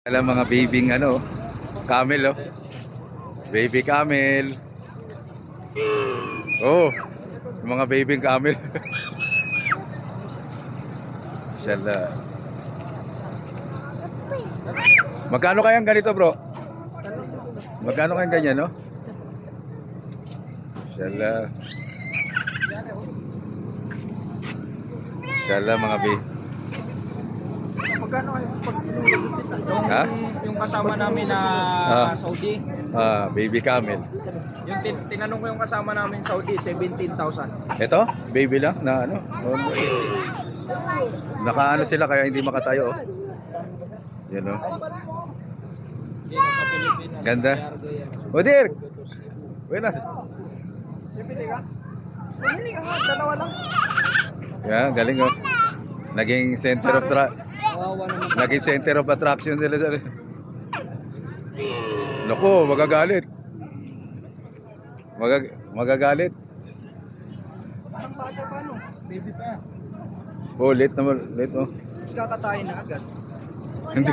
Alam mga babying ano, camel oh. Baby camel. Oh, yung mga babying camel. Inshallah. Magkano kayang ganito, bro? Magkano kayang ganyan, no? Inshallah. Inshallah mga baby. Magkano kayo pag Ha? yung kasama namin na Saudi? Baby camel. Yung tinanong ko yung kasama namin Saudi, 17,000. Ito, baby lang na ano. Nakaano sila kaya hindi makatayo. Oh. Yan oh. Dito sa Pilipinas. Ganda. O Dirk! Buena. Pipili ka? Pumili ka nga, dalawa lang. Yan, galing oh. Naging center of Naging center of attraction sila sa. Naku, magagalit. Magagalit. Parang bata pa no? Baby pa. Oh, late naman, late oh. Kakatayin na agad. Hindi.